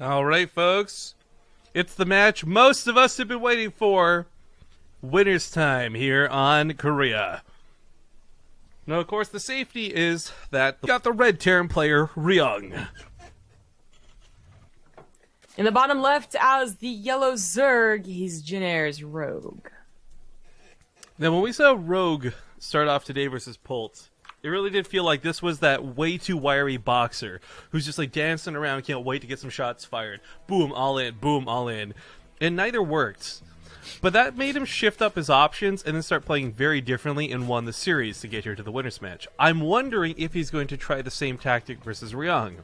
All right, folks. It's the match most of us have been waiting for. Winner's time here on Korea. Now, of course, the safety is that we got the red Terran player, Ryung. In the bottom left, as the yellow Zerg, he's Janair's Rogue. Now, when we saw Rogue start off today versus Pult, it really did feel like this was that way too wiry boxer who's just like dancing around, can't wait to get some shots fired. Boom, all in, boom, all in. And neither worked. But that made him shift up his options and then start playing very differently and won the series to get here to the winner's match. I'm wondering if he's going to try the same tactic versus Ryung.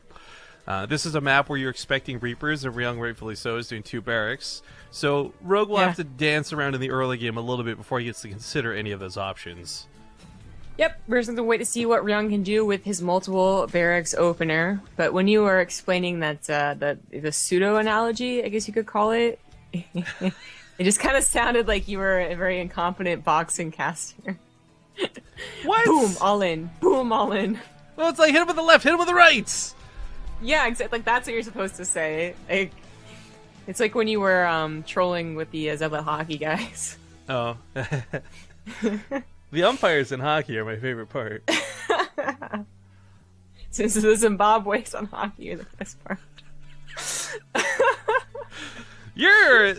This is a map where you're expecting Reapers, and Ryung, rightfully so, is doing 2 barracks. So Rogue will have to dance around in the early game a little bit before he gets to consider any of those options. Yep, we're just going to wait to see what Ryung can do with his multiple barracks opener. But when you were explaining that the pseudo analogy, I guess you could call it, it just kind of sounded like you were a very incompetent boxing caster. What? Boom, all in. Boom, all in. Well, it's like hit him with the left, hit him with the right. Yeah, exactly. Like that's what you're supposed to say. Like, it's like when you were trolling with the Zeblet hockey guys. Oh. The umpires in hockey are my favorite part. Since the Zimbabwe's on hockey are the best part. You're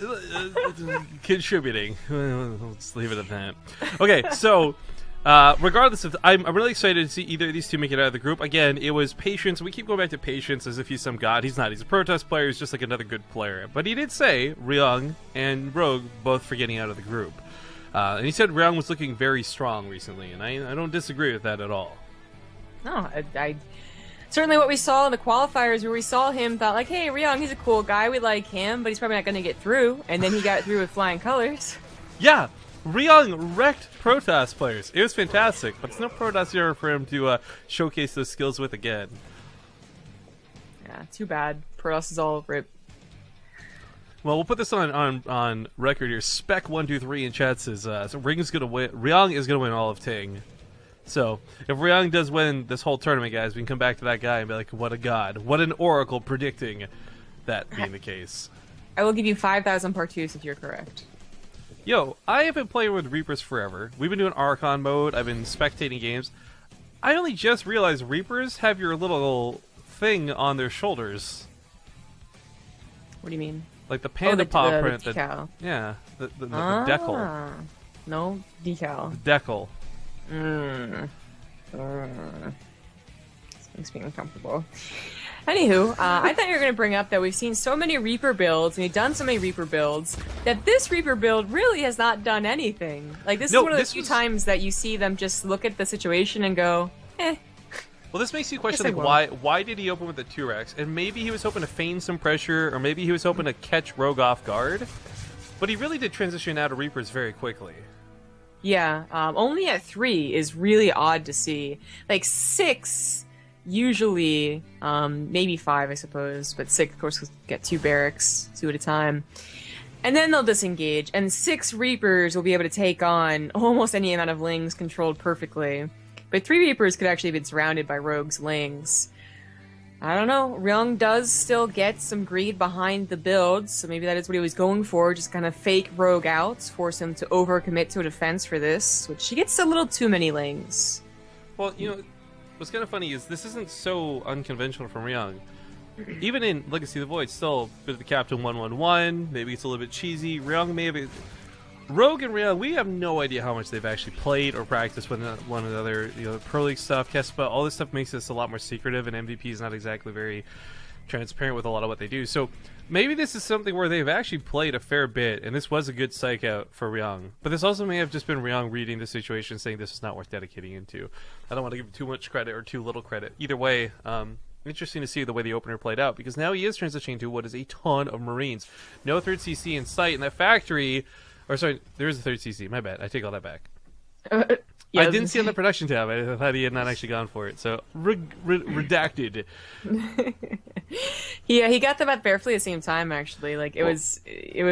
contributing. Let's leave it at that. Okay, so regardless of, I'm really excited to see either of these two make it out of the group. Again, it was Patience. We keep going back to Patience as if he's some god. He's not. He's a protest player. He's just like another good player. But he did say Ryung and Rogue both for getting out of the group. And he said Ryung was looking very strong recently, and I don't disagree with that at all. No, I certainly what we saw in the qualifiers where we saw him, thought like, hey, Ryung, he's a cool guy, we like him, but he's probably not going to get through. And then he got through with flying colors. Yeah, Ryung wrecked Protoss players. It was fantastic, but it's no Protoss era for him to showcase those skills with again. Yeah, too bad. Protoss is all rip. Well, we'll put this on record here. Spec123 in chat says so Ryung is gonna win all of TING. So if Ryung does win this whole tournament, guys, we can come back to that guy and be like, what a god, what an oracle predicting that being the case. I will give you 5,000 Partus if you're correct. Yo, I have been playing with Reapers forever. We've been doing Archon mode. I've been spectating games. I only just realized Reapers have your little thing on their shoulders. What do you mean? Like the panda paw print. The decal. The decal. No, decal. The decal. This makes me uncomfortable. Anywho, I thought you were going to bring up that we've seen so many Reaper builds, and we've done so many Reaper builds, that this Reaper build really has not done anything. Like, this is one of the few times that you see them just look at the situation and go, eh. Well, this makes you question, like, why did he open with the 2-Rex? And maybe he was hoping to feign some pressure, or maybe he was hoping to catch Rogue off guard. But he really did transition out of Reapers very quickly. Yeah, only at 3 is really odd to see. Like, 6, usually, maybe 5, I suppose, but 6, of course, will get 2 barracks, 2 at a time. And then they'll disengage, and 6 Reapers will be able to take on almost any amount of Lings controlled perfectly. But 3 Reapers could actually have been surrounded by Rogue's Lings. I don't know. Ryung does still get some greed behind the build, so maybe that is what he was going for, just kind of fake Rogue out, force him to overcommit to a defense for this, which he gets a little too many Lings. Well, you know, what's kind of funny is this isn't so unconventional from Ryung. Even in Legacy of the Void, still a bit of the Captain 111, maybe it's a little bit cheesy. Ryung may have... Rogue and Ryung, we have no idea how much they've actually played or practiced with one another. You know, Pro League stuff, Kespa, all this stuff makes this a lot more secretive, and MVP is not exactly very transparent with a lot of what they do. So maybe this is something where they've actually played a fair bit, and this was a good psych out for Ryung. But this also may have just been Ryung reading the situation, saying this is not worth dedicating into. I don't want to give him too much credit or too little credit. Either way, interesting to see the way the opener played out, because now he is transitioning to what is a ton of Marines. No 3rd CC in sight, and that factory... Or sorry, there is a 3rd CC. My bad. I take all that back. Yeah, I didn't see on the production tab. I thought he had not actually gone for it. So, redacted. Yeah, he got them at barely the same time, actually. Like, it was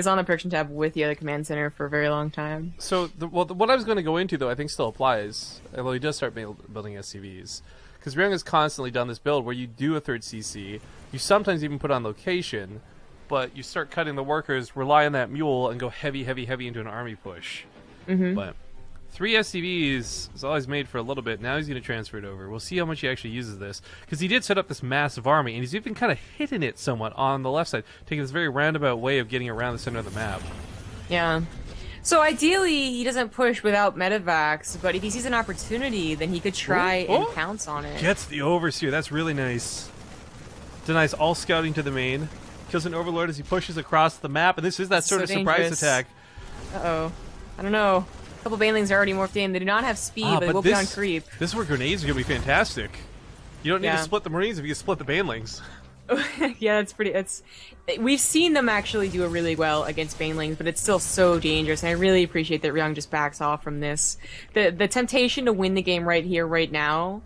on the production tab with the other command center for a very long time. So, what I was going to go into, though, I think still applies. Although he does start building SCVs. Because Ryung has constantly done this build where you do a third CC, you sometimes even put on location, but you start cutting the workers, rely on that mule, and go heavy, heavy, heavy into an army push. But 3 SCVs is all he's made for a little bit. Now he's going to transfer it over. We'll see how much he actually uses this. Because he did set up this massive army, and he's even kind of hidden it somewhat on the left side, taking this very roundabout way of getting around the center of the map. Yeah. So ideally, he doesn't push without medevacs, but if he sees an opportunity, then he could try and pounce on it. Gets the overseer. That's really nice. Denies all scouting to the main. Kills an overlord as he pushes across the map, and this is that sort of surprise attack. Uh-oh. I don't know. A couple banelings are already morphed in. They do not have speed, but they will be on creep. This is where grenades are going to be fantastic. You don't need to split the Marines if you can split the banelings. Yeah, that's pretty. We've seen them actually do it really well against banelings, but it's still so dangerous. And I really appreciate that Ryung just backs off from this. The temptation to win the game right here, right now,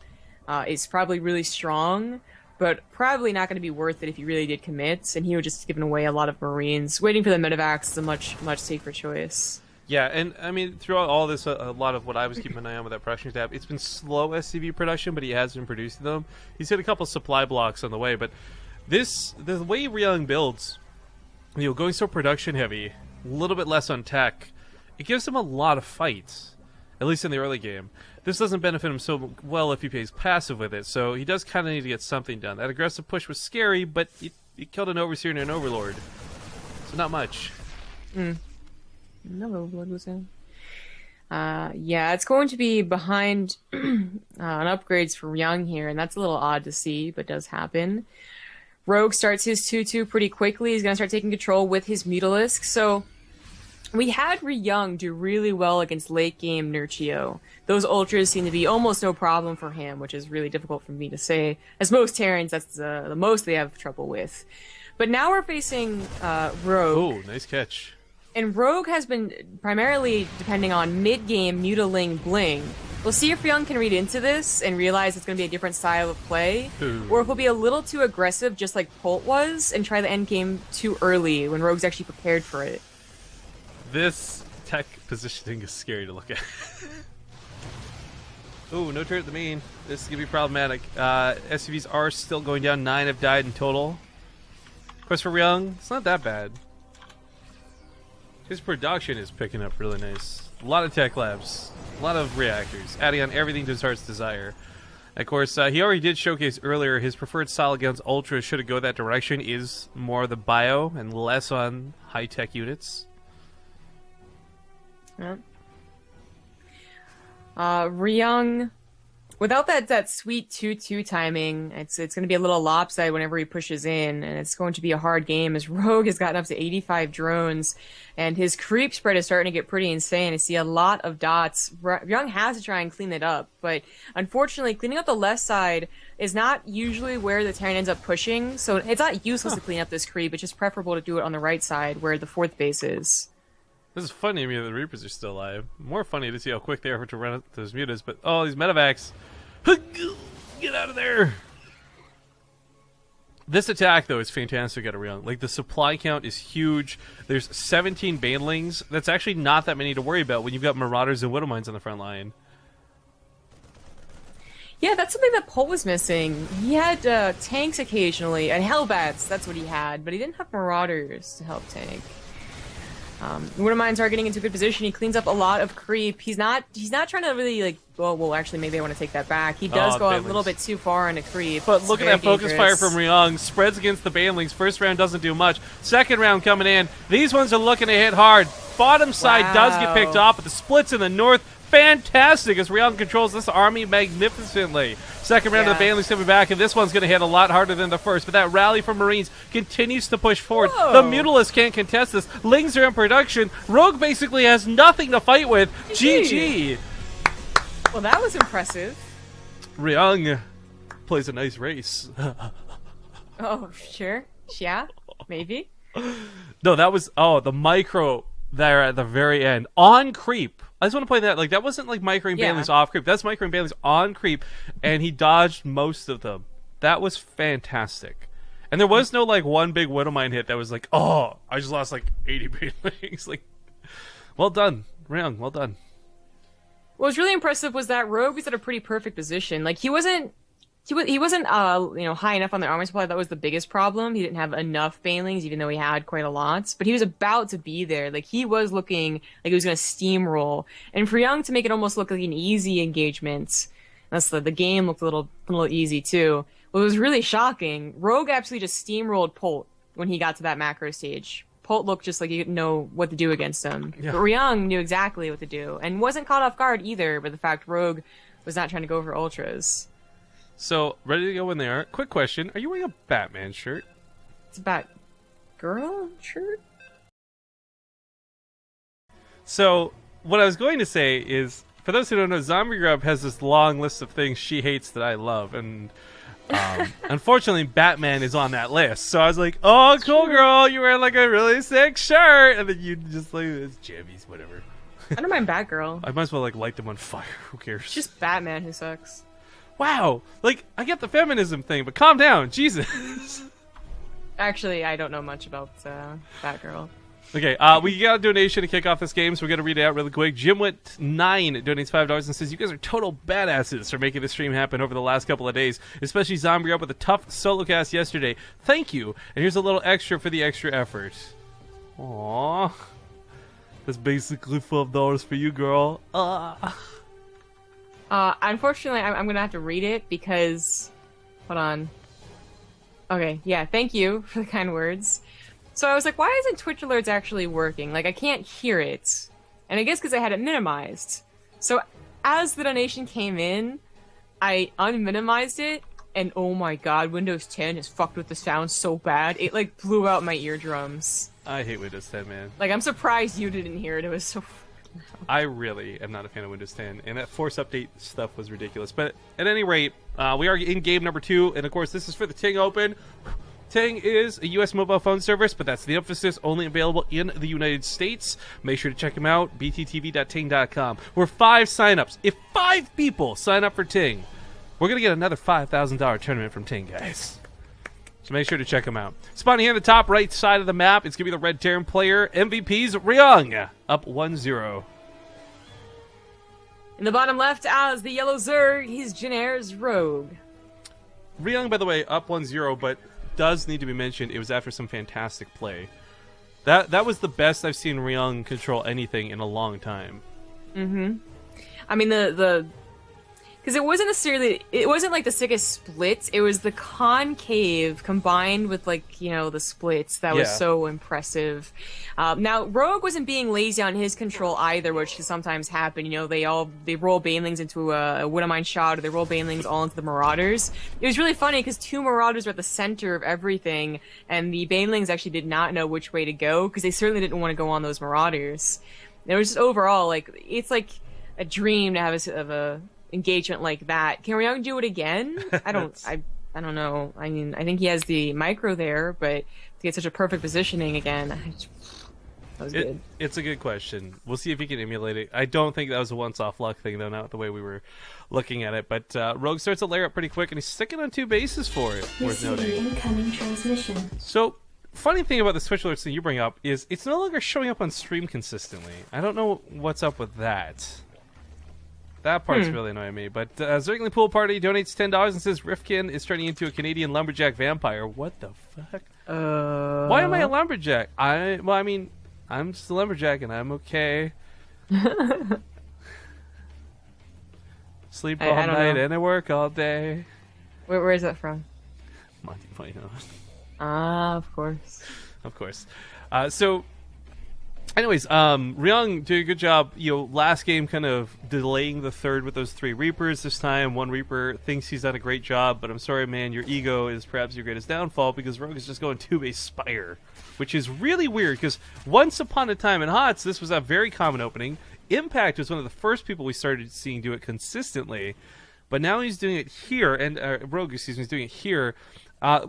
is probably really strong, but probably not going to be worth it if he really did commit. And he would just given away a lot of Marines. Waiting for the medevacs is a much safer choice. Yeah, and I mean, throughout all this, a lot of what I was keeping an eye on with that production tab, it's been slow SCV production, but he has been producing them. He's hit a couple supply blocks on the way, but the way Ryung builds, going so production heavy, a little bit less on tech, it gives him a lot of fights, at least in the early game. This doesn't benefit him so well if he plays passive with it, so he does kind of need to get something done. That aggressive push was scary, but it killed an overseer and an overlord, so not much. No overlord was in. Yeah, it's going to be behind on upgrades for Ryung here, and that's a little odd to see, but does happen. Rogue starts his 2-2 pretty quickly. He's going to start taking control with his Mutalisk. So we had Ryung do really well against late game Nurchio. Those ultras seem to be almost no problem for him, which is really difficult for me to say. As most Terrans, that's the most they have trouble with. But now we're facing Rogue. Oh, nice catch. And Rogue has been primarily depending on mid-game Mutaling Bling. We'll see if Ryung can read into this and realize it's going to be a different style of play, or if he'll be a little too aggressive just like Polt was and try the end game too early when Rogue's actually prepared for it. This tech positioning is scary to look at. Ooh, no turret at the main. This is going to be problematic. SCVs are still going down. 9 have died in total. Of course, for Ryung, it's not that bad. His production is picking up really nice. A lot of tech labs, a lot of reactors, adding on everything to his heart's desire. Of course, he already did showcase earlier his preferred style against Ultra, should it go that direction, is more the bio and less on high-tech units. Yeah. Ryung, without that sweet 2-2 timing, it's going to be a little lopsided whenever he pushes in, and it's going to be a hard game as Rogue has gotten up to 85 drones, and his creep spread is starting to get pretty insane. I see a lot of dots. Ryung has to try and clean it up, but unfortunately, cleaning up the left side is not usually where the Terran ends up pushing, so it's not useless to clean up this creep. It's just preferable to do it on the right side, where the 4th base is. This is funny to me that the Reapers are still alive. More funny to see how quick they are to run up those mutas, but oh, these medevacs. Get out of there! This attack, though, is fantastic at Ryung. Like, the supply count is huge. There's 17 banelings. That's actually not that many to worry about when you've got Marauders and Widowmines on the front line. Yeah, that's something that Polt was missing. He had tanks occasionally, and Hellbats, that's what he had, but he didn't have Marauders to help tank. Widowmines are getting into a good position. He cleans up a lot of creep. He's not trying to really, like, well, actually, maybe I want to take that back. He does go a little bit too far into creep. But look at that focus fire from Ryung. Spreads against the banelings. First round doesn't do much. Second round coming in. These ones are looking to hit hard. Bottom side does get picked off, but the splits in the north, fantastic as Ryung controls this army magnificently. Second round of the banelings coming back, and this one's going to hit a lot harder than the first. But that rally from Marines continues to push forward. The Mutalists can't contest this. Lings are in production. Rogue basically has nothing to fight with. GG. Well, that was impressive. Ryung plays a nice race. Oh, sure. Yeah, maybe. No, that was, the micro there at the very end. On creep. I just want to point that, like, that wasn't like microing banelings off creep. That's microing banelings on creep, and he dodged most of them. That was fantastic. And there was no, like, one big Widowmine hit that was like, oh, I just lost, like, 80 banelings. Like, well done, Ryung, well done. What was really impressive was that Rogue was at a pretty perfect position. Like, he wasn't he wasn't high enough on the armor supply. That was the biggest problem. He didn't have enough banelings, even though he had quite a lot. But he was about to be there. Like he was looking like he was going to steamroll. And for Ryung to make it almost look like an easy engagement, that's the game looked a little easy too. What was really shocking, Rogue absolutely just steamrolled Polt when he got to that macro stage. Polt looked just like he didn't know what to do against him. Yeah. But Ryung knew exactly what to do and wasn't caught off guard either by the fact Rogue was not trying to go for ultras. So, ready to go in there. Quick question. Are you wearing a Batman shirt? It's a Batgirl shirt? So, what I was going to say is, for those who don't know, Zombie Grub has this long list of things she hates that I love, and unfortunately, Batman is on that list. So I was like, oh, cool girl, you wear like a really sick shirt, and then you just like, it's jammies, whatever. I don't mind Batgirl. I might as well like light them on fire. Who cares? It's just Batman who sucks. Wow, like I get the feminism thing, but calm down, Jesus. Actually, I don't know much about Batgirl. Okay, we got a donation to kick off this game, so we're going to read it out really quick. Jimwit9 donates $5 and says, you guys are total badasses for making this stream happen over the last couple of days, especially Zombie up with a tough solo cast yesterday. Thank you, and here's a little extra for the extra effort. Aww. That's basically $12 for you, girl. Unfortunately, I'm going to have to read it because... Hold on. Okay, yeah, thank you for the kind words. So I was like, why isn't Twitch alerts actually working? Like, I can't hear it. And I guess because I had it minimized. So as the donation came in, I unminimized it, and oh my god, Windows 10 has fucked with the sound so bad. It, like, blew out my eardrums. I hate Windows 10, man. Like, I'm surprised you didn't hear it. It was so... I really am not a fan of Windows 10, and that Force Update stuff was ridiculous. But at any rate, we are in game number 2, and of course, this is for the TING Open. TING is a U.S. mobile phone service, but that's the emphasis, only available in the United States. Make sure to check them out, bttv.ting.com. We're 5 signups. If 5 people sign up for TING, we're going to get another $5,000 tournament from TING, guys. So make sure to check them out. Spawning here in the top right side of the map, it's going to be the Red Terran player. MVP's Ryung, up 1-0. In the bottom left, as the yellow Zerg, he's Janair's Rogue. Ryung, by the way, up 1-0, but does need to be mentioned, it was after some fantastic play. That was the best I've seen Ryung control anything in a long time. Mm-hmm. I mean, because it wasn't like the sickest splits, it was the concave combined with, like, you know, the splits that was so impressive. Now, Rogue wasn't being lazy on his control either, which can sometimes happen. You know, they roll Banelings into a Widowmine shot, or they roll Banelings all into the Marauders. It was really funny because 2 Marauders were at the center of everything, and the Banelings actually did not know which way to go, because they certainly didn't want to go on those Marauders. And it was just overall, like, it's like a dream to have a engagement like that. Can Ryung do it again? I don't know. I mean, I think he has the micro there, but to get such a perfect positioning again, that was good. It's a good question. We'll see if he can emulate it. I don't think that was a once-off luck thing, though, not the way we were looking at it. But Rogue starts a layer up pretty quick, and he's sticking on 2 bases for it. Worth noting. Incoming transmission. So, funny thing about the Twitch alerts that you bring up is it's no longer showing up on stream consistently. I don't know what's up with that. That part's really annoying me. But Zergling Pool Party donates $10 and says Rifkin is turning into a Canadian lumberjack vampire. What the fuck? Why am I a lumberjack? I mean, I'm just a lumberjack and I'm okay. Sleep all night and I work all day. Where is that from? Monty Python. Of course. Of course. So, anyways, Ryung did a good job, you know, last game kind of delaying the third with those 3 Reapers. This time, 1 Reaper thinks he's done a great job, but I'm sorry, man, your ego is perhaps your greatest downfall, because Rogue is just going 2-base Spire, which is really weird, because once upon a time in HOTS, this was a very common opening. Impact was one of the first people we started seeing do it consistently, but now he's doing it here, and Rogue, excuse me, is doing it here.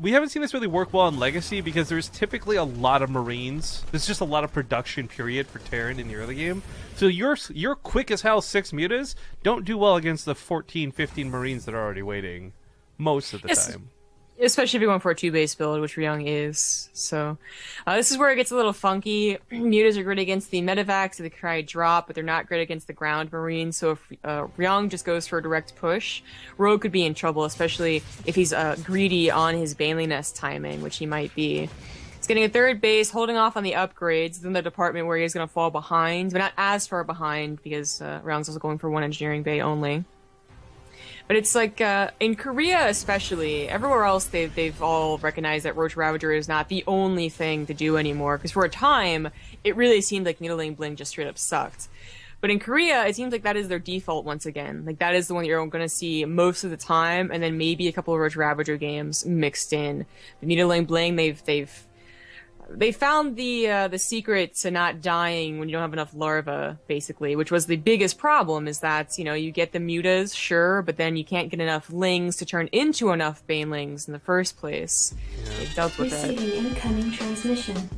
We haven't seen this really work well in Legacy because there's typically a lot of Marines. There's just a lot of production period for Terran in the early game. So your quick as hell 6 mutas don't do well against the 14, 15 Marines that are already waiting most of the time. Especially if you're going for a 2-base build, which Ryung is. So, this is where it gets a little funky. Mutas are great against the medevacs, so they try drop, but they're not great against the ground marine. So if Ryung just goes for a direct push, Rogue could be in trouble, especially if he's greedy on his Baneling Nest timing, which he might be. He's getting a 3rd base, holding off on the upgrades in the department where he's going to fall behind, but not as far behind because Ryung's also going for 1 engineering bay only. But it's like, in Korea especially, everywhere else they've all recognized that Roach Ravager is not the only thing to do anymore, because for a time, it really seemed like Needling Bling just straight up sucked. But in Korea, it seems like that is their default once again. Like, that is the one that you're going to see most of the time, and then maybe a couple of Roach Ravager games mixed in. The Needling Bling, they found the secret to not dying when you don't have enough larvae, basically, which was the biggest problem, is that, you know, you get the mutas, sure, but then you can't get enough lings to turn into enough banelings in the first place. Yeah. They've dealt with that. Receiving incoming transmission.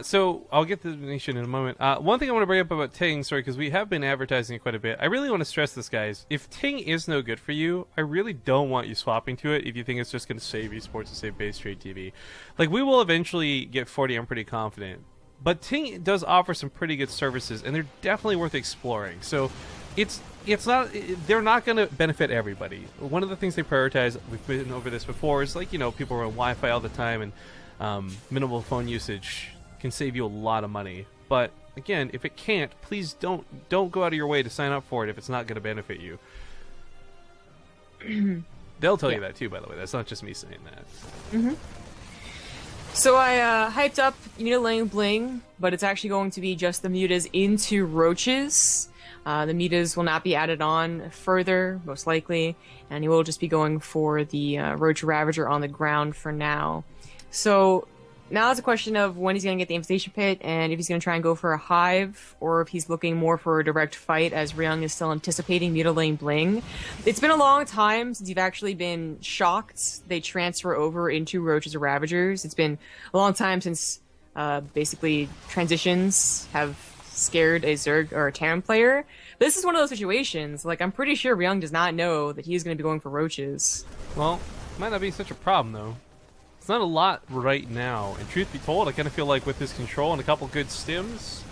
So I'll get to the nation in a moment. One thing I want to bring up about Ting, sorry, because we have been advertising it quite a bit. I really want to stress this, guys. If Ting is no good for you, I really don't want you swapping to it if you think it's just going to save esports and save BaseTradeTV. Like, we will eventually get 40, I'm pretty confident. But Ting does offer some pretty good services, and they're definitely worth exploring. So it's not, they're not going to benefit everybody. One of the things they prioritize, we've been over this before, is like, you know, people are on Wi-Fi all the time, and minimal phone usage can save you a lot of money. But again, if it can't, please don't go out of your way to sign up for it if it's not going to benefit you. They'll tell you that too, by the way. That's not just me saying that. So I hyped up Needling Bling, but it's actually going to be just the mutas into roaches. The mutas will not be added on further, most likely, and he will just be going for the Roach Ravager on the ground for now. So now it's a question of when he's going to get the Infestation Pit, and if he's going to try and go for a Hive, or if he's looking more for a direct fight, as Ryung is still anticipating Needling Bling. It's been a long time since you've actually been shocked they transfer over into Roaches or Ravagers. It's been a long time since basically transitions have scared a Zerg or a Terran player. But this is one of those situations, like, I'm pretty sure Ryung does not know that he's going to be going for Roaches. Well, might not be such a problem, though. It's not a lot right now, and truth be told, I kind of feel like with his control and a couple good stims,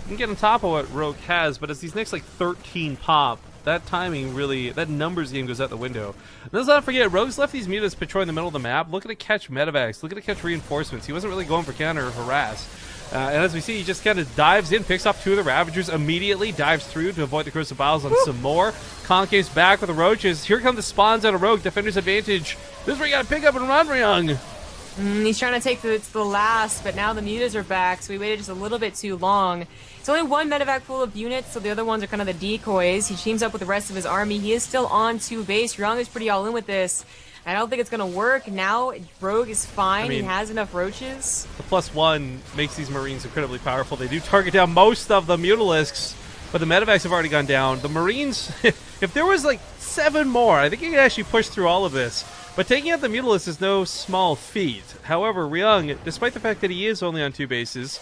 you can get on top of what Rogue has, but as these next, like, 13 pop, that timing really, that numbers game goes out the window. And let's not forget, Rogue's left these mutas patrolling the middle of the map, looking to catch medevacs, looking to catch reinforcements. He wasn't really going for counter or harass. And as we see, he just kind of dives in, picks off 2 of the Ravagers, immediately dives through to avoid the Corsair Biles on some more. Concave's back with the Roaches. Here come the spawns out of Rogue. Defender's advantage. This is where you gotta pick up and run, Ryung. He's trying to take it to the last, but now the mutas are back, so we waited just a little bit too long. It's only one medevac full of units, so the other ones are kind of the decoys. He teams up with the rest of his army. He is still on 2 base. Ryung is pretty all in with this. I don't think it's going to work. Now, Rogue is fine. I mean, he has enough roaches. The +1 makes these Marines incredibly powerful. They do target down most of the Mutalisks, but the medevacs have already gone down. The Marines, if there was like 7 more, I think you could actually push through all of this. But taking out the Mutalisks is no small feat. However, Ryung, despite the fact that he is only on 2 bases,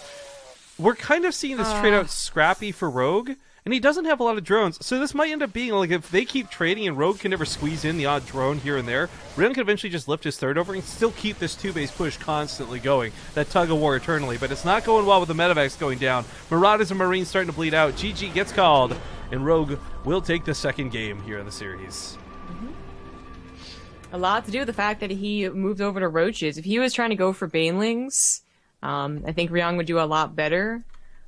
we're kind of seeing this trade out scrappy for Rogue. And he doesn't have a lot of drones, so this might end up being like if they keep trading and Rogue can never squeeze in the odd drone here and there, Ryung can eventually just lift his 3rd over and still keep this 2-base push constantly going, that tug of war eternally. But it's not going well with the medevacs going down. Marauders and Marines starting to bleed out. GG gets called, and Rogue will take the 2nd game here in the series. A lot to do with the fact that he moved over to Roaches. If he was trying to go for Banelings, I think Ryung would do a lot better.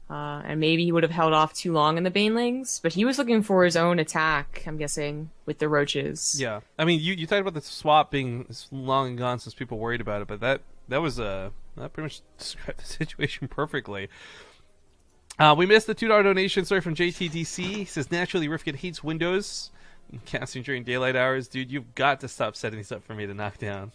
And maybe he would have held off too long in the Banelings, but he was looking for his own attack, I'm guessing, with the Roaches. Yeah. I mean, you talked about the swap being long and gone since people worried about it, but that was that pretty much described the situation perfectly. We missed the $2 donation, sorry, from JTDC. He says, naturally, Rifkin hates Windows. Casting during daylight hours. Dude, you've got to stop setting these up for me to knock down.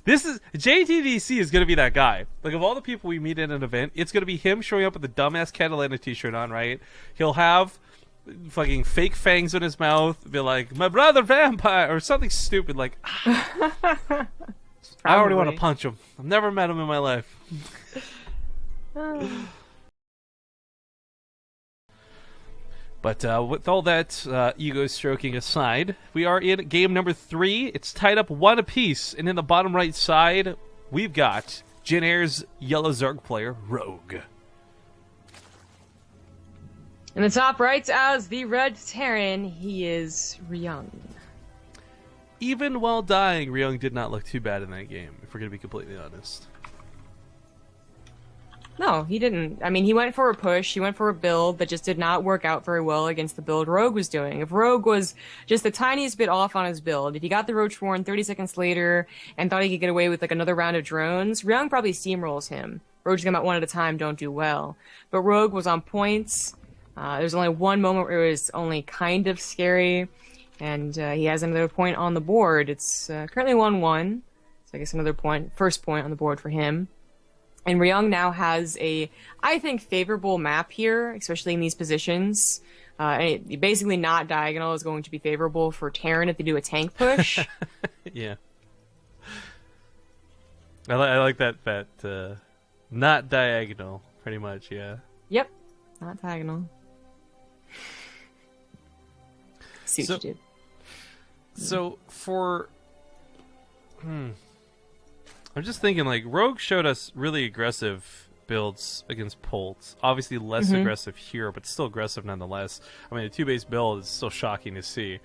This is JTDC is going to be that guy. Like, of all the people we meet at an event, it's going to be him showing up with a dumbass Catalina t-shirt on, right? He'll have fucking fake fangs in his mouth, be like, my brother vampire, or something stupid like, I already want to punch him. I've never met him in my life. But with all that ego stroking aside, we are in game number 3. It's tied up 1 apiece, and in the bottom right side, we've got Jin Air's yellow Zerg player, Rogue. In the top right, as the red Terran, he is Ryung. Even while dying, Ryung did not look too bad in that game, if we're going to be completely honest. No, he didn't. I mean, he went for a push, he went for a build that just did not work out very well against the build Rogue was doing. If Rogue was just the tiniest bit off on his build, if he got the Roach Warren 30 seconds later and thought he could get away with like another round of drones, Ryung probably steamrolls him. Roaches come out one at a time, don't do well. But Rogue was on points. There's only one moment where it was only kind of scary, and he has another point on the board. It's currently 1-1, so I guess another point, first point on the board for him. And Ryung now has a, I think, favorable map here, especially in these positions. Basically not diagonal is going to be favorable for Terran if they do a tank push. Yeah. I like that not diagonal, pretty much, yeah. Yep, not diagonal. See what you did. So, for... I'm just thinking, like, Rogue showed us really aggressive builds against Polt. Obviously less aggressive here, but still aggressive nonetheless. I mean, a 2-base build is still shocking to see.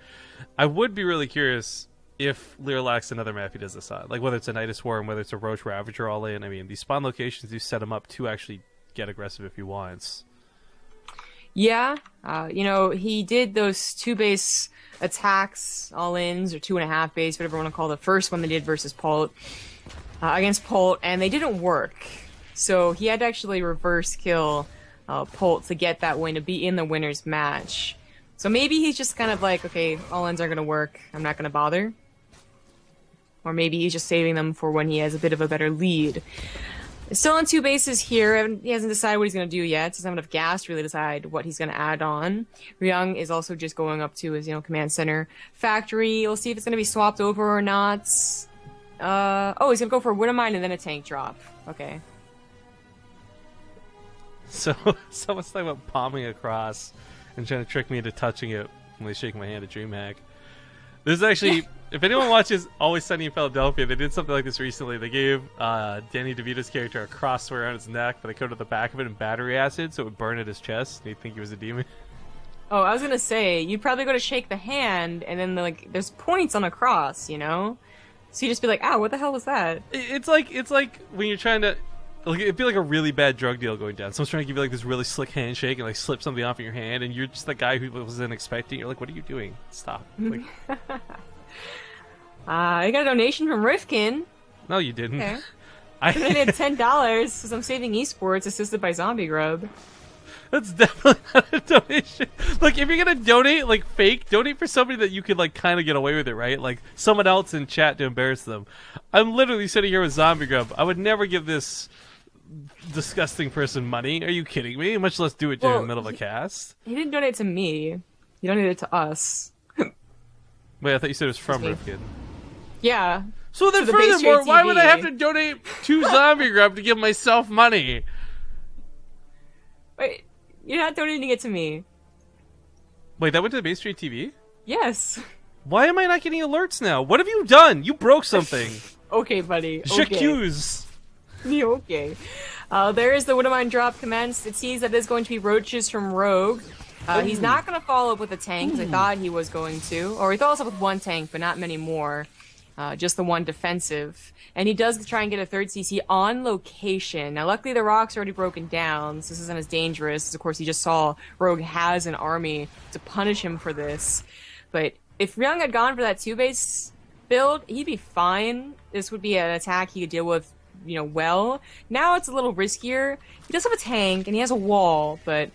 I would be really curious if Lear lacks another map he does this on. Like, whether it's a Nidus Swarm, whether it's a Roach Ravager all in. I mean, these spawn locations do set him up to actually get aggressive if he wants. Yeah, you know, he did those 2-base attacks, all-ins, or 2.5 base, whatever you want to call the first one they did versus Polt. Against Polt, and they didn't work. So he had to actually reverse kill Polt to get that win, to be in the winner's match. So maybe he's just kind of like, okay, all-ins aren't going to work, I'm not going to bother. Or maybe he's just saving them for when he has a bit of a better lead. Still on 2 bases here, he hasn't decided what he's going to do yet. He doesn't have enough gas to really decide what he's going to add on. Ryung is also just going up to his, command center factory. We'll see if it's going to be swapped over or not. Oh, he's gonna go for a Widow Mine and then a tank drop. Okay. So someone's talking about palming across and trying to trick me into touching it when they shake my hand at DreamHack. This is actually, if anyone watches Always Sunny in Philadelphia, they did something like this recently. They gave Danny DeVito's character a cross around his neck, but they coated the back of it in battery acid so it would burn at his chest, and he'd think he was a demon. Oh, I was gonna say, you'd probably go to shake the hand, and then there's points on a cross, So you just be like, "Ow, what the hell was that?" It's like when you're trying to, like, it'd be like a really bad drug deal going down. Someone's trying to give you like this really slick handshake and like slip something off in your hand, and you're just the guy who wasn't expecting. You're like, "What are you doing? Stop!" Like, I got a donation from Rifkin. No, you didn't. Okay. I donated $10 because I'm saving esports, assisted by Zombie Grub. That's definitely not a donation. Like, if you're gonna donate, like, fake, donate for somebody that you could, like, kind of get away with it, right? Like, someone else in chat to embarrass them. I'm literally sitting here with Zombie Grub. I would never give this disgusting person money. Are you kidding me? Much less do it during the middle of a cast. He didn't donate to me. He donated it to us. Wait, I thought you said it was from Rifkin. Yeah. So then, furthermore, why would I have to donate to Zombie Grub to give myself money? Wait. You're not donating it to me. Wait, that went to the BaseTradeTV? Yes. Why am I not getting alerts now? What have you done? You broke something. Okay, buddy. Okay. J'accuse. Okay. There is the Widow Mine drop commenced. It seems that there's going to be roaches from Rogue. He's not going to follow up with a tank, as I thought he was going to. Or he follows up with one tank, but not many more. Just the one defensive. And he does try and get a third CC on location. Now, luckily, the rock's already broken down, so this isn't as dangerous. Of course, he just saw Rogue has an army to punish him for this. But if Ryung had gone for that 2-base build, he'd be fine. This would be an attack he could deal with, well. Now it's a little riskier. He does have a tank, and he has a wall, but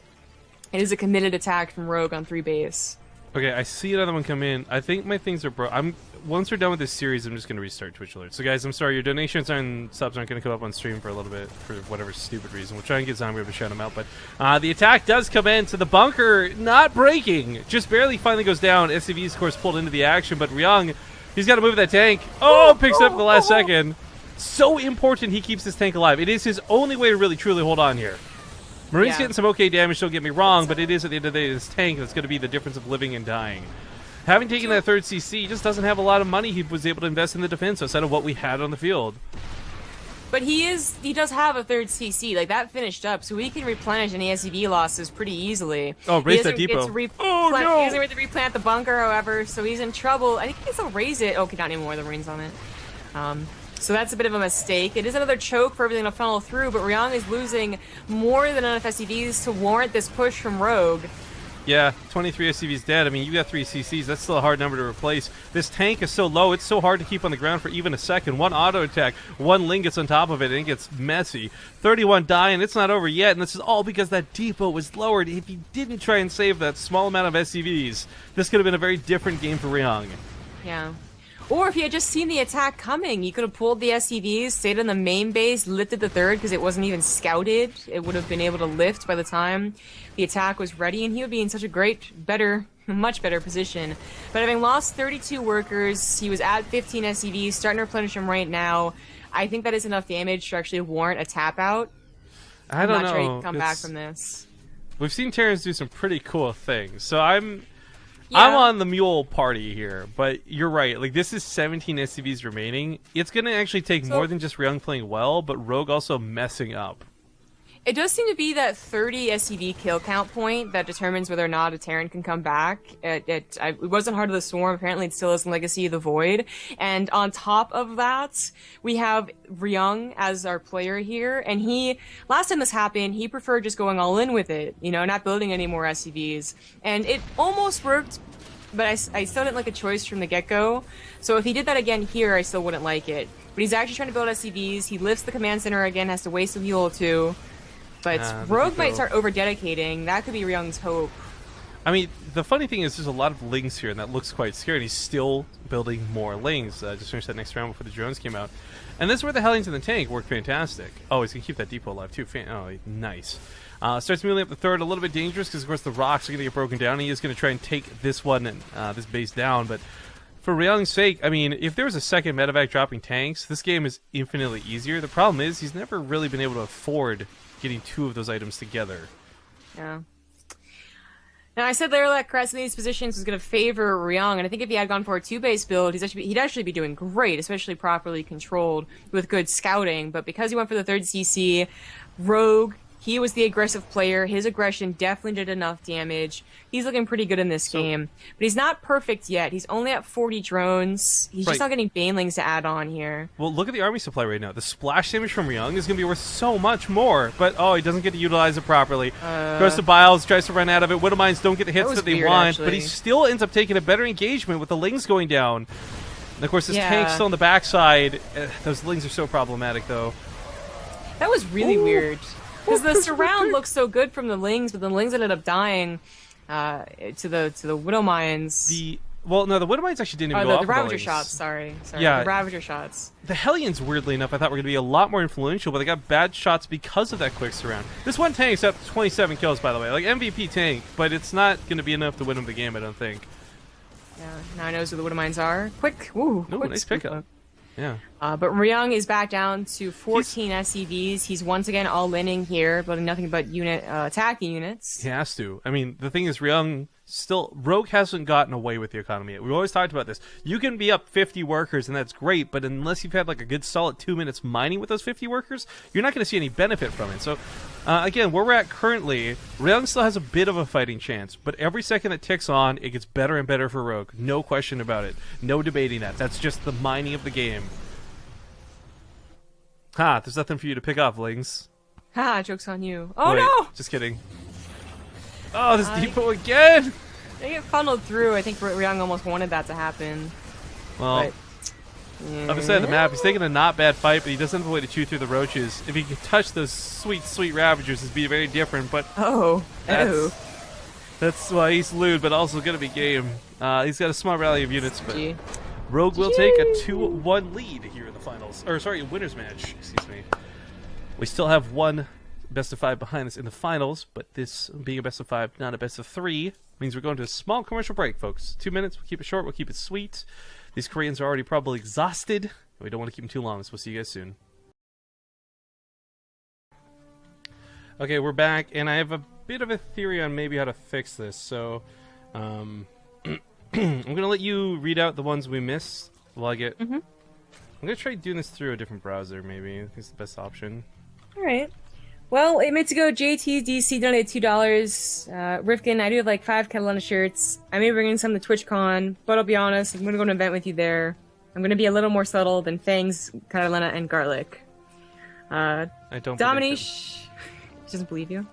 it is a committed attack from Rogue on 3-base. Okay, I see another one come in. I think my things are broke. Once we're done with this series, I'm just going to restart Twitch alerts. So, guys, I'm sorry. Your donations and subs aren't going to come up on stream for a little bit for whatever stupid reason. We'll try and get Zombie to shout them out. But the attack does come in to the bunker, not breaking. Just barely finally goes down. SCV's, of course, pulled into the action. But Ryung, he's got to move that tank. Oh, picks it up at the last second. So important he keeps this tank alive. It is his only way to really, truly hold on here. Marine's Yeah. getting some okay damage, don't get me wrong, but it is at the end of the day this tank that's going to be the difference of living and dying. Having taken that third CC, he just doesn't have a lot of money he was able to invest in the defense outside of what we had on the field. But he does have a third CC, like that finished up, so he can replenish any SCV losses pretty easily. Oh, raise He that doesn't get depot. to Oh, no! He doesn't get to replant the bunker, however, so he's in trouble. I think he can still raise it. Okay, not anymore, the Marines on it. So that's a bit of a mistake. It is another choke for everything to funnel through, but Ryung is losing more than enough SCVs to warrant this push from Rogue. Yeah, 23 SCVs dead. I mean, you got 3 CCs. That's still a hard number to replace. This tank is so low, it's so hard to keep on the ground for even a second. One auto attack, one Ling gets on top of it, and it gets messy. 31 die, and it's not over yet, and this is all because that depot was lowered. If he didn't try and save that small amount of SCVs, this could have been a very different game for Ryung. Yeah. Or if he had just seen the attack coming, he could have pulled the SCVs, stayed on the main base, lifted the third because it wasn't even scouted. It would have been able to lift by the time the attack was ready, and he would be in such a much better position. But having lost 32 workers, he was at 15 SCVs, starting to replenish them right now. I think that is enough damage to actually warrant a tap out. I don't I'm not sure he know. can come back from this. We've seen Terrans do some pretty cool things, so I'm on the mule party here, but you're right. Like, this is 17 SCVs remaining. It's going to actually take more than just Ryung playing well, but Rogue also messing up. It does seem to be that 30 SCV kill count point that determines whether or not a Terran can come back. It wasn't Heart of the Swarm. Apparently, it still is Legacy of the Void. And on top of that, we have Ryung as our player here. And last time this happened, he preferred just going all in with it, not building any more SCVs. And it almost worked, but I still didn't like the choice from the get-go. So if he did that again here, I still wouldn't like it. But he's actually trying to build SCVs. He lifts the command center again, has to waste a heal too. But Rogue might start over-dedicating. That could be Ryung's hope. I mean, the funny thing is there's a lot of Lings here, and that looks quite scary, and he's still building more Lings. Just finished that next round before the drones came out. And this is where the Hellions in the tank worked fantastic. Oh, he's going to keep that depot alive, too. Oh, nice. Starts moving up the third, a little bit dangerous, because, of course, the rocks are going to get broken down, and he is going to try and take this one and this base down. But for Ryung's sake, I mean, if there was a second medevac dropping tanks, this game is infinitely easier. The problem is he's never really been able to afford getting 2 of those items together. Yeah. Now, I said there that Crest in these positions was going to favor Ryung, and I think if he had gone for a 2-base build, he'd actually be doing great, especially properly controlled with good scouting. But because he went for the 3rd CC, Rogue, he was the aggressive player. His aggression definitely did enough damage. He's looking pretty good in this game. But he's not perfect yet. He's only at 40 drones. He's just not getting Banelings to add on here. Well, look at the army supply right now. The splash damage from Ryung is going to be worth so much more. But, he doesn't get to utilize it properly. Goes to Biles, tries to run out of it. Widowmines don't get the hits that they want. Actually. But he still ends up taking a better engagement with the Lings going down. And, of course, this tank's still on the backside. Those Lings are so problematic, though. That was really weird. Because the surround looks so good from the Lings, but the Lings ended up dying to the Widow Mines. The Widow Mines actually didn't even go off the Ravager Lings. shots, sorry. Yeah. The Ravager shots. The Hellions, weirdly enough, I thought were going to be a lot more influential, but they got bad shots because of that quick surround. This one tank's up 27 kills, by the way. Like, MVP tank, but it's not going to be enough to win him the game, I don't think. Yeah, now he knows who the Widow Mines are. Quick, quick nice pickup. Yeah. But Ryung is back down to 14 SCVs. He's once again all-inning here, building nothing but attacking units. He has to. I mean, the thing is, Rogue hasn't gotten away with the economy yet. We've always talked about this. You can be up 50 workers, and that's great, but unless you've had like a good solid 2 minutes mining with those 50 workers, you're not going to see any benefit from it. So, again, where we're at currently, Ryung still has a bit of a fighting chance, but every second that ticks on, it gets better and better for Rogue. No question about it. No debating that. That's just the mining of the game. There's nothing for you to pick off, Lings. Joke's on you. Oh, wait, no! Just kidding. Oh, this depot again! They get funneled through. I think Ryung almost wanted that to happen. Well, other side of the map, he's taking a not bad fight, but he doesn't have a way to chew through the roaches. If he can touch those sweet, sweet Ravagers, it'd be very different, but... That's why he's lewd, but also going to be game. He's got a small rally of units, but Rogue will take a 2-1 lead here in the finals. Or, sorry, winner's match. Excuse me. We still have one best of 5 behind us in the finals, but this being a best of 5, not a best of 3, means we're going to a small commercial break, folks. 2 minutes. We'll keep it short. We'll keep it sweet. These Koreans are already probably exhausted. We don't want to keep them too long, so we'll see you guys soon. Okay, we're back, and I have a bit of a theory on maybe how to fix this. So, I'm gonna let you read out the ones we missed while I get. Mm-hmm. I'm gonna try doing this through a different browser. Maybe it's the best option. All right. Well, a minute ago, JTDC donated $2. Rifkin, I do have like 5 Catalana shirts. I may bring in some to TwitchCon, but I'll be honest, I'm gonna go to an event with you there. I'm gonna be a little more subtle than Fangs, Catalana, and Garlic. I don't. Dominish doesn't believe you.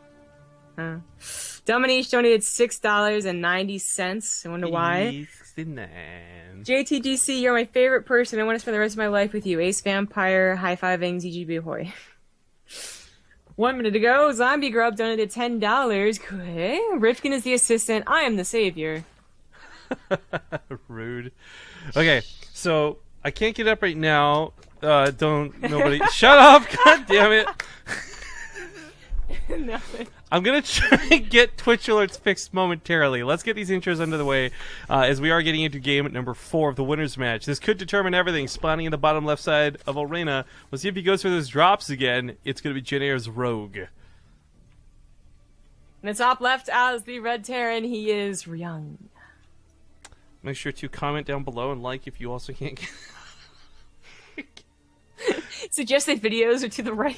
Dominish donated $6.90. I wonder why. JTGC, you're my favorite person. I want to spend the rest of my life with you. Ace Vampire, high-fiving, ZGB ahoy. 1 minute ago, Zombie Grub donated $10. Okay. Rifkin is the assistant. I am the savior. Rude. Okay, so I can't get up right now. Nobody. Shut up! God damn it! Nothing. I'm gonna try and get Twitch alerts fixed momentarily. Let's get these intros under the way, as we are getting into game at number 4 of the winners match. This could determine everything. Spawning in the bottom left side of Arena. We'll see if he goes for those drops again. It's gonna be Jin Air's Rogue. In the top left, as the Red Terran, he is Ryung. Make sure to comment down below and like if you also can't get... Suggested videos are to the right.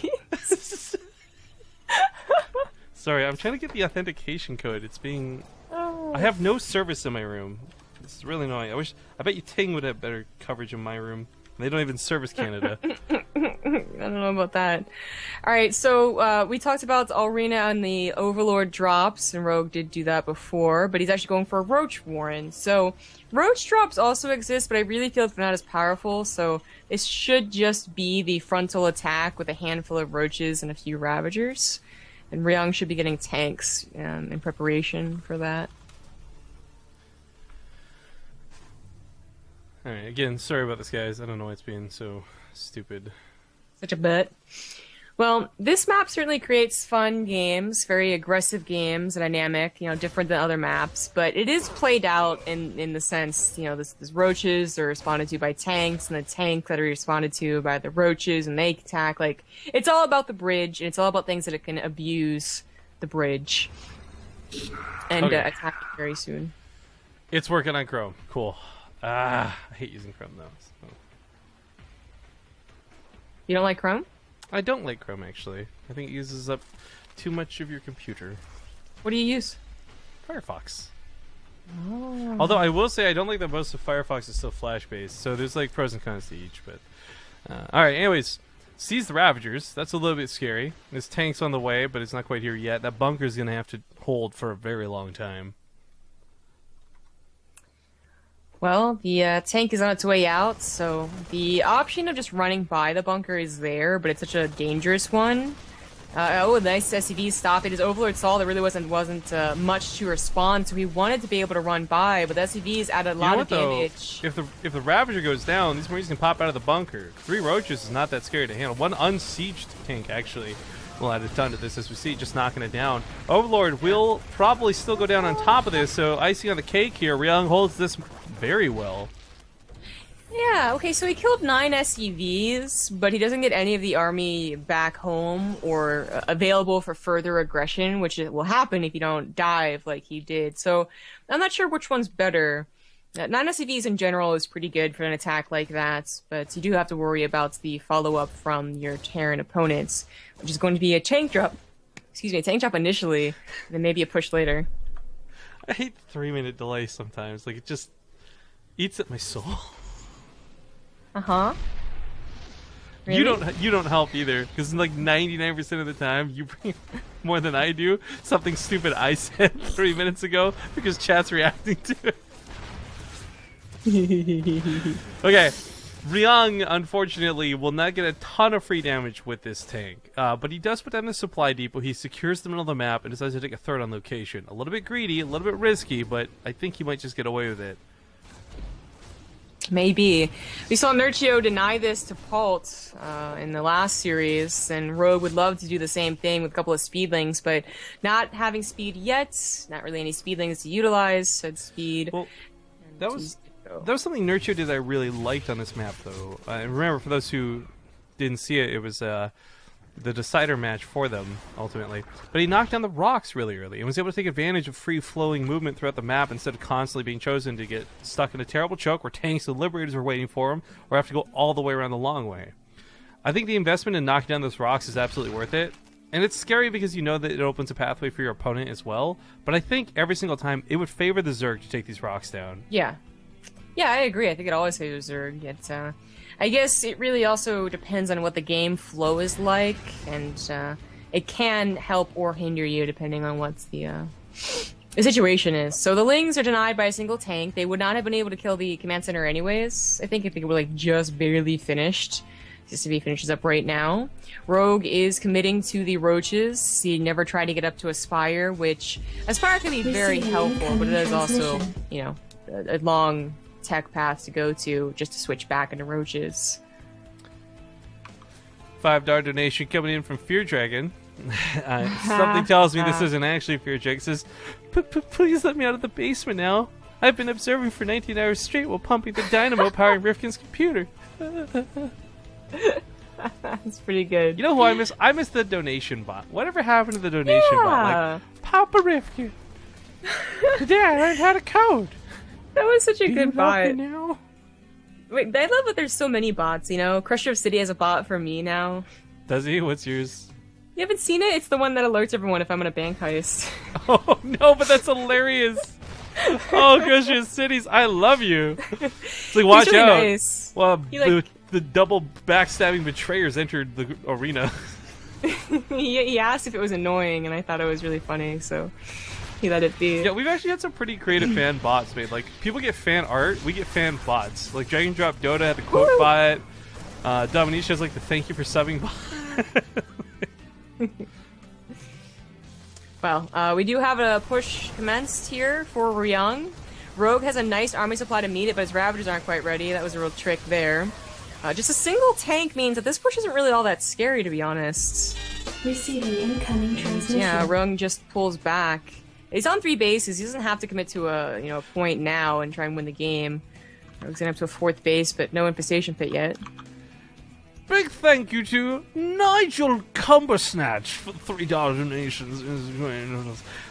Sorry, I'm trying to get the authentication code. It's being... Oh. I have no service in my room. This is really annoying. I bet you Ting would have better coverage in my room. They don't even service Canada. I don't know about that. Alright, so we talked about Arena and the Overlord drops, and Rogue did do that before, but he's actually going for a Roach Warren. So, Roach drops also exist, but I really feel like they're not as powerful, so this should just be the frontal attack with a handful of Roaches and a few Ravagers. And Ryung should be getting tanks in preparation for that. Alright, again, sorry about this, guys. I don't know why it's being so stupid. Such a butt. Well, this map certainly creates fun games, very aggressive games, dynamic, different than other maps, but it is played out in the sense, this roaches are responded to by tanks, and the tanks that are responded to by the roaches, and they attack. Like, it's all about the bridge, and it's all about things that it can abuse the bridge. And attack it very soon. It's working on Chrome. Cool. I hate using Chrome, though. So. You don't like Chrome? I don't like Chrome, actually. I think it uses up too much of your computer. What do you use? Firefox. Oh. Although I will say I don't like that most of Firefox is still Flash-based, so there's like pros and cons to each. But alright, anyways. Seize the Ravagers. That's a little bit scary. This tank's on the way, but it's not quite here yet. That bunker's going to have to hold for a very long time. Well, the tank is on its way out, so the option of just running by the bunker is there, but it's such a dangerous one. Nice SCV stop it. His Overlord saw there really wasn't much to respond, so he wanted to be able to run by, but the SCVs added a lot of damage. If the Ravager goes down, these Marines can pop out of the bunker. 3 Roaches is not that scary to handle. 1 unsieged tank, actually, will add a ton to this, as we see, just knocking it down. Overlord will probably still go down on top of this, so icing on the cake here. Ryung holds this very well. Yeah, okay, so he killed 9 SCVs, but he doesn't get any of the army back home or available for further aggression, which will happen if you don't dive like he did. So I'm not sure which one's better. 9 SCVs in general is pretty good for an attack like that, but you do have to worry about the follow-up from your Terran opponents, which is going to be a tank drop. Excuse me, a tank drop initially, and then maybe a push later. I hate the 3-minute delay sometimes. Like, it just eats at my soul. Uh-huh. Really? You don't help either, because like 99% of the time you bring more than I do something stupid I said 3 minutes ago because chat's reacting to it. Okay, Ryung unfortunately will not get a ton of free damage with this tank, but he does put down the supply depot. He secures the middle of the map and decides to take a third on location. A little bit greedy, a little bit risky, but I think he might just get away with it. Maybe. We saw Nurchio deny this to Palt in the last series, and Rogue would love to do the same thing with a couple of speedlings, but not having speed yet, not really any speedlings to utilize, said speed. Well, that was something Nurchio did that I really liked on this map, though. And remember, for those who didn't see it, it was the decider match for them, ultimately. But he knocked down the rocks really early and was able to take advantage of free-flowing movement throughout the map instead of constantly being chosen to get stuck in a terrible choke where tanks and liberators are waiting for him or have to go all the way around the long way. I think the investment in knocking down those rocks is absolutely worth it. And it's scary because you know that it opens a pathway for your opponent as well. But I think every single time it would favor the Zerg to take these rocks down. Yeah. Yeah, I agree. I think it always favors Zerg. I guess it really also depends on what the game flow is like, and it can help or hinder you depending on what the situation is. So the Lings are denied by a single tank. They would not have been able to kill the command center anyways. I think if they were like just barely finished. TvZ finishes up right now. Rogue is committing to the roaches. He never tried to get up to Aspire, which Aspire can be very helpful, but it is also, you know, a long tech path to go to just to switch back into roaches. $5 donation coming in from Fear Dragon. Something tells me this isn't actually Fear Dragon. It says, please let me out of the basement now. I've been observing for 19 hours straight while pumping the dynamo powering Rifkin's computer. That's pretty good. You know who I miss? I miss the donation bot. Whatever happened to the donation bot? Like, Papa Rifkin. Today I learned how to code. That was such a Do good you bot. love me now? Wait, I love that there's so many bots, you know? Crusher of City has a bot for me now. Does he? What's yours? You haven't seen it? It's the one that alerts everyone if I'm in a bank heist. Oh no, but that's hilarious. Oh, Crusher of Cities, I love you. It's like, watch He's really out. nice. Well, He, the double backstabbing betrayers entered the arena. he asked if it was annoying, and I thought it was really funny, so he let it be. Yeah, we've actually had some pretty creative fan bots made. Like, people get fan art, we get fan bots. Like, Dragon Drop Dota had the quote bot. Dominique has like the thank you for subbing bot. Well, we do have a push commenced here for Ryung. Rogue has a nice army supply to meet it, but his Ravagers aren't quite ready. That was a real trick there. Just a single tank means that this push isn't really all that scary, to be honest. Receiving incoming transmission. Yeah, Ryung just pulls back. He's on 3 bases. He doesn't have to commit to a point now and try and win the game. Rogue's going up to a 4th base, but no infestation pit yet. Big thank you to Nigel Cumbersnatch for $3 donations.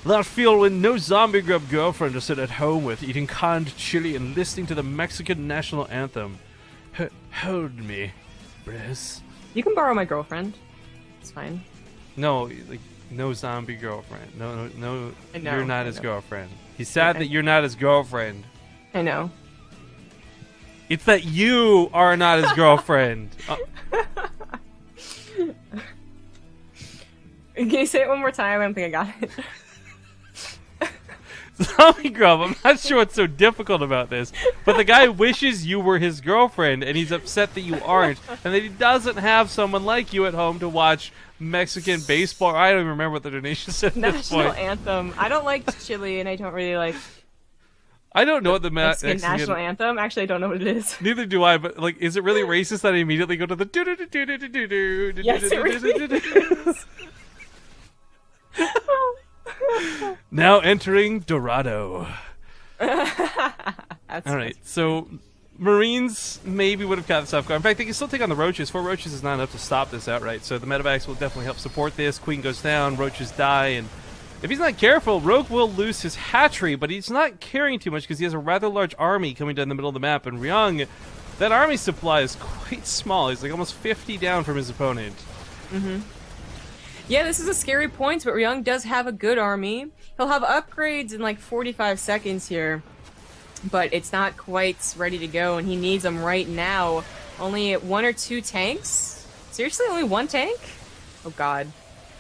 That feel when no zombie grub girlfriend to sit at home with, eating canned chili and listening to the Mexican national anthem. Hold me, Briss. You can borrow my girlfriend. It's fine. No, like, no zombie girlfriend. No, I know, you're not I his know. girlfriend. He's sad that you're not his girlfriend. I know. It's that you are not his girlfriend. Can you say it one more time? I don't think I got it. Zombie Grub, I'm not sure what's so difficult about this, but the guy wishes you were his girlfriend, and he's upset that you aren't, and that he doesn't have someone like you at home to watch Mexican baseball. I don't even remember what the donation said at this National point. anthem. I don't like chili, and I don't really like I don't know what the Mexican national anthem. Actually, I don't know what it is. Neither do I, but like, is it really racist that I immediately go to the do do do do do do do do? Yes, it really is. Now entering Dorado. That's All right, so Marines maybe would have got this off guard. In fact, they can still take on the Roaches. 4 Roaches is not enough to stop this outright, so the medevacs will definitely help support this. Queen goes down, Roaches die, and if he's not careful, Rogue will lose his hatchery, but he's not carrying too much because he has a rather large army coming down the middle of the map, and Ryung, that army supply is quite small. He's like almost 50 down from his opponent. Mm-hmm. Yeah, this is a scary point, but Ryung does have a good army. He'll have upgrades in like 45 seconds here, but it's not quite ready to go, and he needs them right now. Only 1 or 2 tanks? Seriously, only 1 tank? Oh god.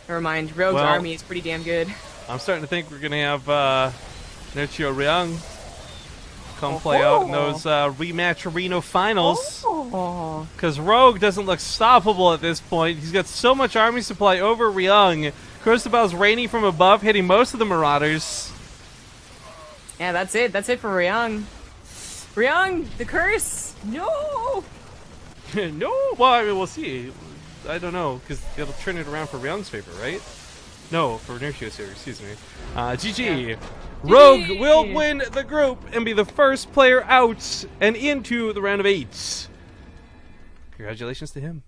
Never mind, Rogue's army is pretty damn good. I'm starting to think we're going to have Nerchio Ryung come play out in those rematch Reno finals. Because Rogue doesn't look stoppable at this point. He's got so much army supply over Ryung. Crucible's raining from above, hitting most of the Marauders. Yeah, that's it. That's it for Ryung. Ryung, the curse! No! No? Well, I mean, we'll see. I don't know, because it'll turn it around for Ryung's favor, right? No, for Nerchio's favor, excuse me. GG. Yeah. Rogue GG. will win the group and be the first player out and into the round of 8. Congratulations to him.